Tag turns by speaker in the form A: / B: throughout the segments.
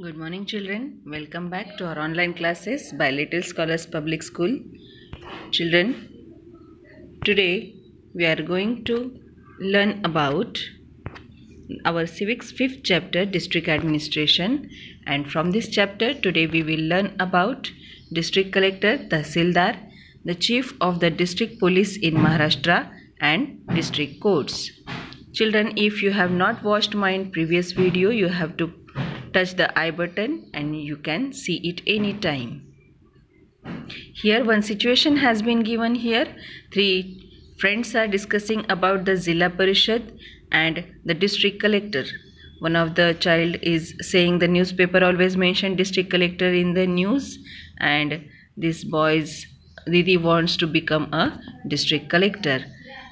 A: Good morning, children. Welcome back to our online classes by Little Scholars Public School. Children, today we are going to learn about our civics 5th chapter, district administration, and from this chapter today we will learn about district collector, tahsildar, the chief of the district police in Maharashtra, and district courts. Children, if you have not watched my previous video, you have to touch the I button and you can see it anytime. Here one situation has been given here. Three friends are discussing about the Zilla Parishad and the district collector. One of the child is saying the newspaper always mention district collector in the news, and this boy's Didi wants to become a district collector.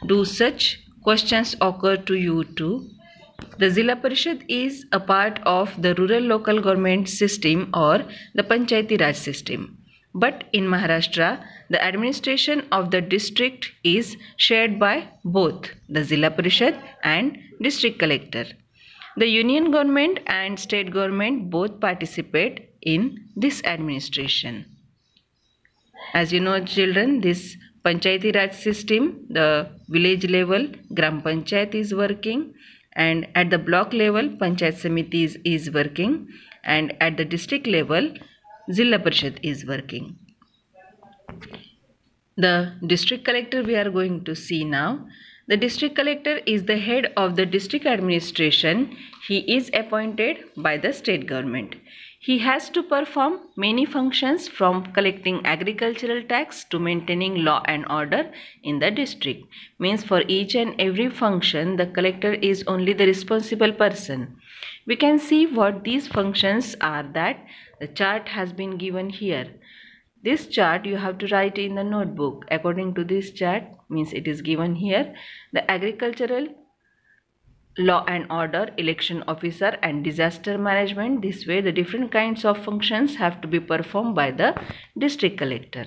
A: Do such questions occur to you too? The Zilla Parishad is a part of the rural local government system or the Panchayati Raj system. But in Maharashtra, the administration of the district is shared by both the Zilla Parishad and district collector. The union government and state government both participate in this administration. As you know, children, this Panchayati Raj system, the village level Gram Panchayat is working, and at the block level Panchayat Samiti is working, and at the district level Zilla Parishad is working. The district collector we are going to see now. The district collector is the head of the district administration. He is appointed by the state government. He has to perform many functions, from collecting agricultural tax to maintaining law and order in the district. Means for each and every function, the collector is only the responsible person. We can see what these functions are. That the chart has been given here. This chart you have to write in the notebook. According to this chart, means it is given here, the agricultural, law and order, election officer, and disaster management. This way the different kinds of functions have to be performed by the district collector.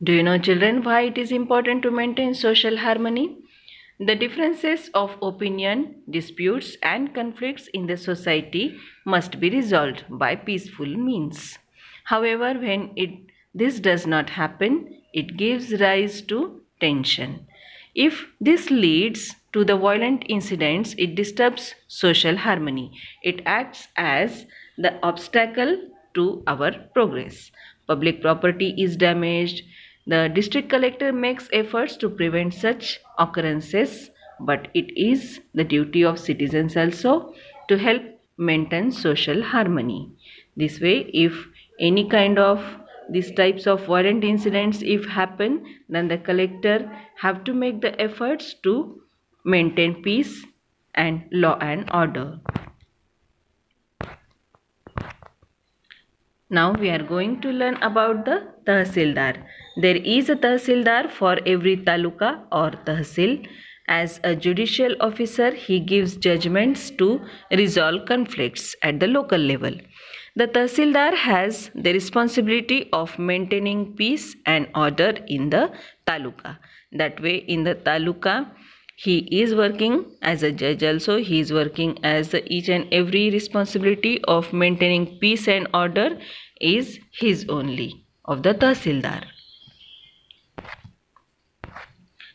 A: Do you know, children, why it is important to maintain social harmony? The differences of opinion, disputes and conflicts in the society must be resolved by peaceful means. However, when this does not happen, it gives rise to tension. If this leads to the violent incidents, it disturbs social harmony. It acts as the obstacle to our progress. Public property is damaged. The district collector makes efforts to prevent such occurrences, but it is the duty of citizens also to help maintain social harmony. This way, if any kind of these types of violent incidents if happen, then the collector have to make the efforts to maintain peace and law and order. Now we are going to learn about the tahsildar. There is a tahsildar for every taluka or tahsil. As a judicial officer, he gives judgments to resolve conflicts at the local level. The tahsildar has the responsibility of maintaining peace and order in the taluka. That way, in the taluka, he is working as a judge also. He is working as each and every responsibility of maintaining peace and order is his only, of the tahsildar.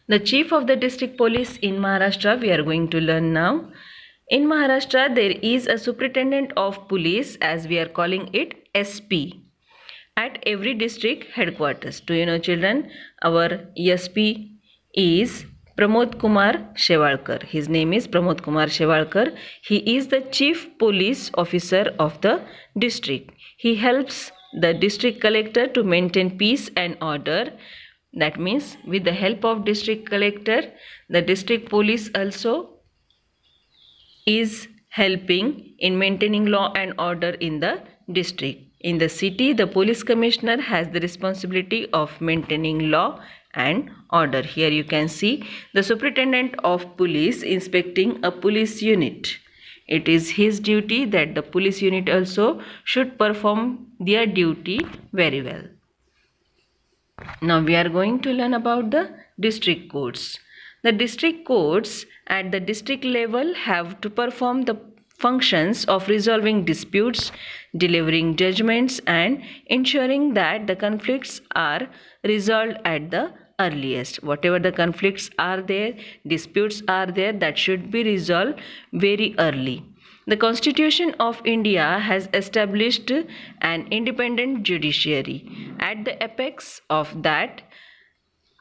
A: The chief of the district police in Maharashtra we are going to learn now. In Maharashtra, there is a superintendent of police, as we are calling it SP, at every district headquarters. Do you know, children, our SP is Pramod Kumar Shewalkar. His name is Pramod Kumar Shewalkar. He is the chief police officer of the district. He helps the district collector to maintain peace and order. That means with the help of district collector, the district police also is helping in maintaining law and order in the district. In the city, the police commissioner has the responsibility of maintaining law and order. Here you can see the superintendent of police inspecting a police unit. It is his duty that the police unit also should perform their duty very well. Now we are going to learn about the district courts. The district courts at the district level have to perform the functions of resolving disputes, delivering judgments, and ensuring that the conflicts are resolved at the earliest. Whatever the conflicts are there, disputes are there, that should be resolved very early. The Constitution of India has established an independent judiciary. At the apex of that,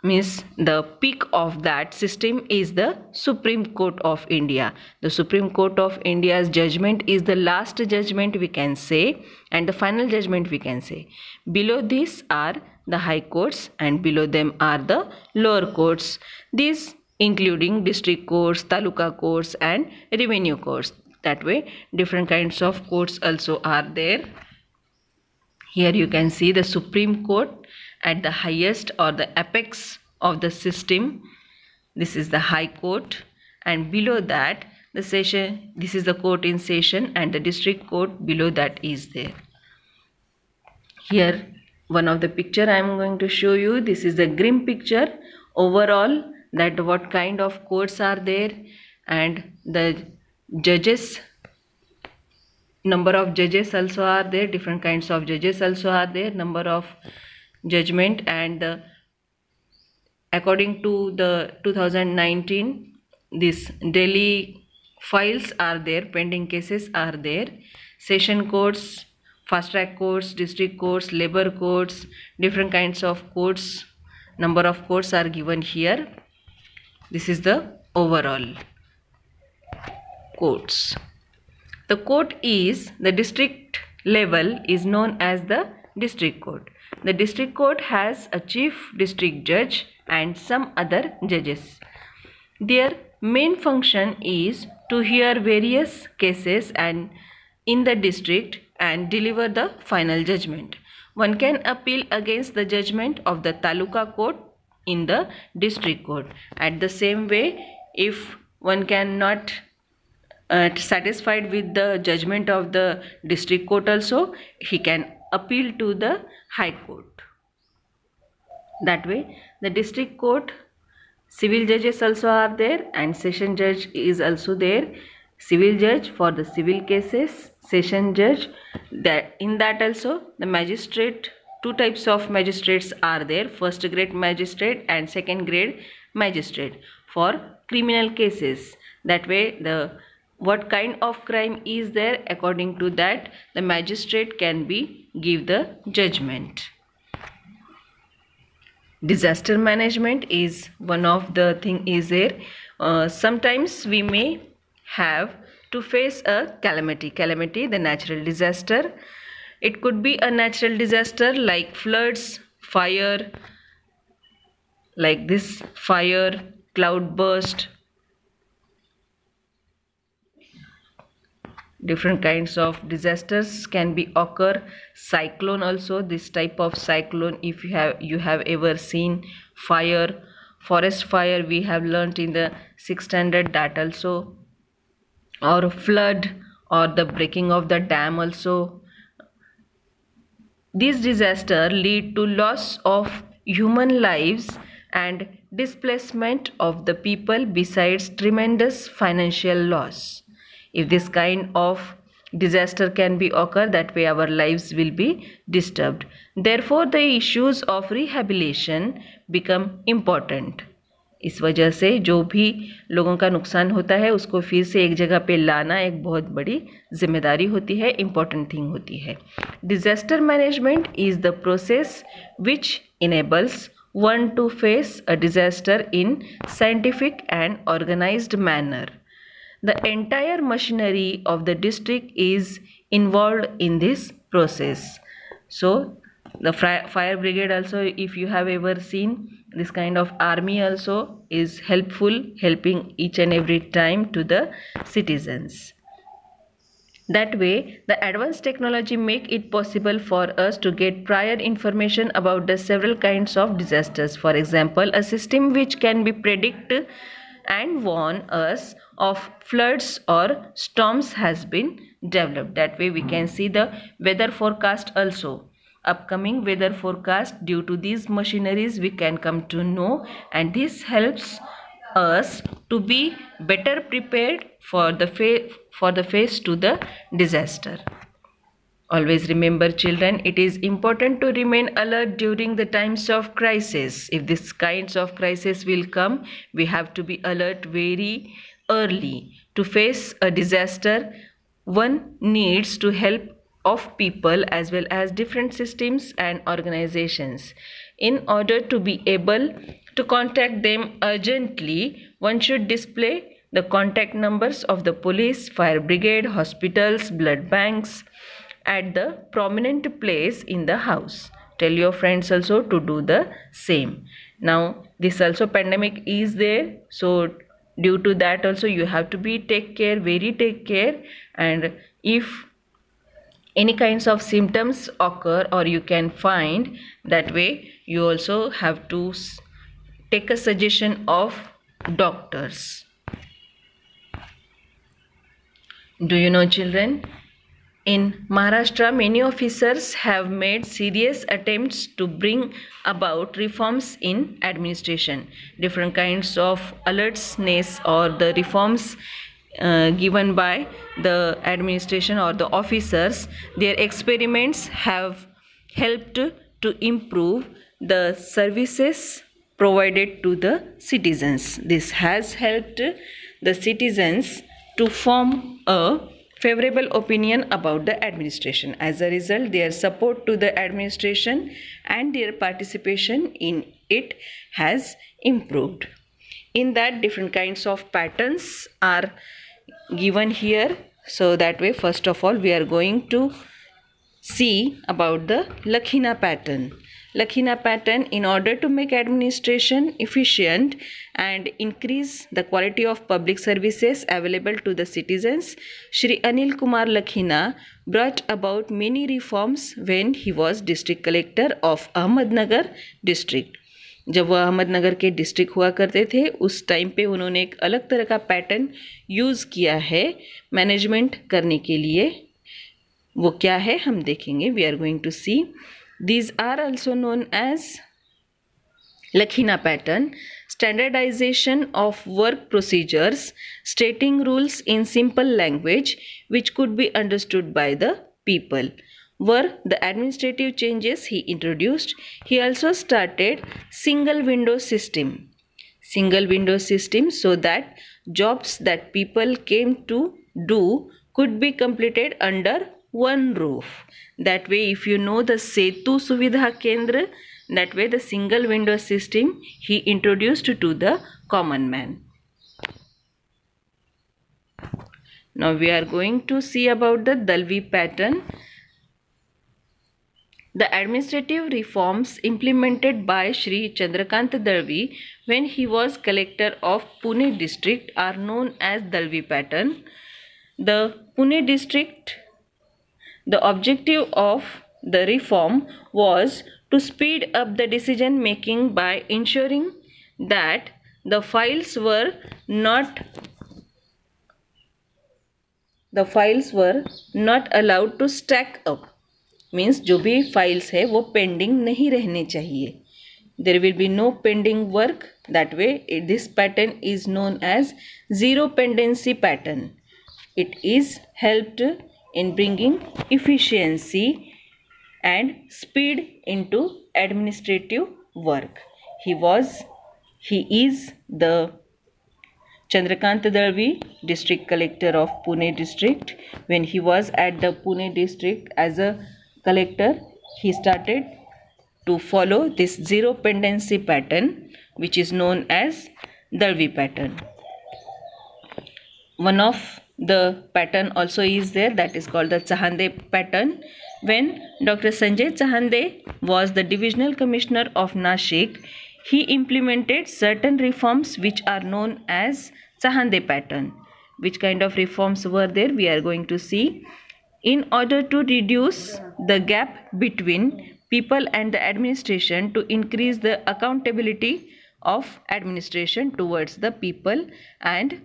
A: means the peak of that system, is the Supreme Court of India. The Supreme Court of India's judgment is the last judgment we can say, and the final judgment we can say. Below this are the high courts, and below them are the lower courts. These including district courts, taluka courts, and revenue courts. That way different kinds of courts also are there. Here you can see the Supreme Court at the highest or the apex of the system. This is the High Court, and below that the session, this is the court in session, and the district court below that is there. Here one of the picture I am going to show you. This is the grim picture overall, that what kind of courts are there, and the judges, number of judges also are there, different kinds of judges also are there, number of judgment, and according to the 2019 this Delhi files are there, pending cases are there, session courts, fast track courts, district courts, labor courts, different kinds of courts, number of courts are given here. This is the overall courts. The court is the district level is known as the district court. The district court has a chief district judge and some other judges. Their main function is to hear various cases and in the district and deliver the final judgment. One can appeal against the judgment of the taluka court in the district court. At the same way, if one cannot satisfied with the judgment of the district court also, he can appeal to the high court. That way the district court, civil judges also are there, and session judge is also there. Civil judge for the civil cases, session judge, that in that also the magistrate, two types of magistrates are there, first grade magistrate and second grade magistrate for criminal cases. That way the what kind of crime is there, according to that the magistrate can be give the judgment. Disaster management is one of the thing is there. Sometimes we may have to face a calamity, the natural disaster. It could be a natural disaster like floods, fire, like this fire, cloud burst, different kinds of disasters can be occur. Cyclone also, this type of cyclone, if you have ever seen fire, forest fire, we have learnt in the 6th standard that also, or flood, or the breaking of the dam also. These disasters lead to loss of human lives and displacement of the people, besides tremendous financial loss. If this kind of disaster can be occur, that way our lives will be disturbed. Therefore the issues of rehabilitation become important. इस वजह से जो भी लोगों का नुकसान होता है उसको फिर से एक जगह पे लाना एक बहुत बड़ी जिम्मेदारी होती है, इम्पोर्टेंट थिंग होती है. Disaster management is the process which enables one to face a disaster in scientific and organized manner. The entire machinery of the district is involved in this process. So the fire brigade also, if you have ever seen, this kind of army also is helpful, helping each and every time to the citizens. That way the advanced technology make it possible for us to get prior information about the several kinds of disasters. For example, a system which can be predict and warn us of floods or storms has been developed. That way we can see the weather forecast also. Upcoming weather forecast, due to these machineries we can come to know, and this helps us to be better prepared for the for the face to the disaster. Always remember, children, it is important to remain alert during the times of crisis. If these kinds of crisis will come, we have to be alert very early. To face a disaster, one needs to help of people as well as different systems and organizations. In order to be able to contact them urgently, one should display the contact numbers of the police, fire brigade, hospitals, blood banks at the prominent place in the house. Tell your friends also to do the same. Now this also pandemic is there, so due to that also you have to be take care, and if any kinds of symptoms occur or you can find, that way you also have to take a suggestion of doctors. Do you know, children, in Maharashtra, many officers have made serious attempts to bring about reforms in administration. Different kinds of alertness or the reforms given by the administration or the officers, their experiments have helped to improve the services provided to the citizens. This has helped the citizens to form a favorable opinion about the administration. As a result, their support to the administration and their participation in it has improved. In that, different kinds of patterns are given here. So that way, first of all, we are going to see about the Lakhina pattern. Lakhina pattern, in order to make administration efficient and increase the quality of public services available to the citizens, Shri Anil Kumar Lakhina brought about many reforms when he was district collector of Ahmednagar district. जब वह अहमदनगर के district हुआ करते थे, उस time पे उन्होंने एक अलग तरह का पैटर्न यूज़ किया है मैनेजमेंट करने के लिए. वो क्या है हम देखेंगे. We are going to see. These are also known as Lakhina pattern, standardization of work procedures, stating rules in simple language which could be understood by the people. Were the administrative changes he introduced. He also started single window system. Single window system, so that jobs that people came to do could be completed under one roof. That way, if you know the Setu Suvidha Kendra, that way the single window system he introduced to the common man. Now we are going to see about the Dalvi pattern. The administrative reforms implemented by Shri Chandrakant Dalvi when he was collector of Pune district are known as Dalvi pattern. The Pune district, the objective of the reform was to speed up the decision making by ensuring that the files were not allowed to stack up. Means जो भी files है वो pending नहीं रहने चाहिए. There will be no pending work. That way, this pattern is known as zero pendency pattern. It is helped in bringing efficiency and speed into administrative work. He is the Chandrakant Dalvi, district collector of Pune district. When he was at the Pune district as a collector, he started to follow this zero pendency pattern, which is known as Dalvi pattern. One of the pattern also is there, that is called the Chahande pattern. When Dr. Sanjay Chahande was the divisional commissioner of Nashik, he implemented certain reforms which are known as Chahande pattern. Which kind of reforms were there? We are going to see. In order to reduce the gap between people and the administration, to increase the accountability of administration towards the people and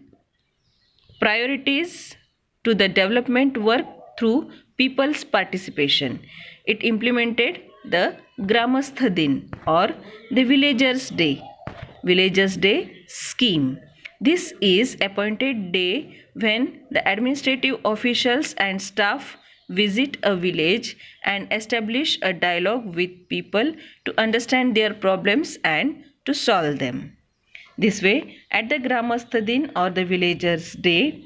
A: priorities to the development work through people's participation, it implemented the Gramastha Din or the Villagers' Day scheme. This is appointed day when the administrative officials and staff visit a village and establish a dialogue with people to understand their problems and to solve them. This way, at the Gramastha Din or the Villagers' Day,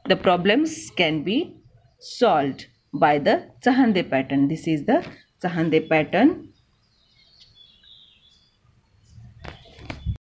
A: the problems can be solved by the Chahande pattern. This is the Chahande pattern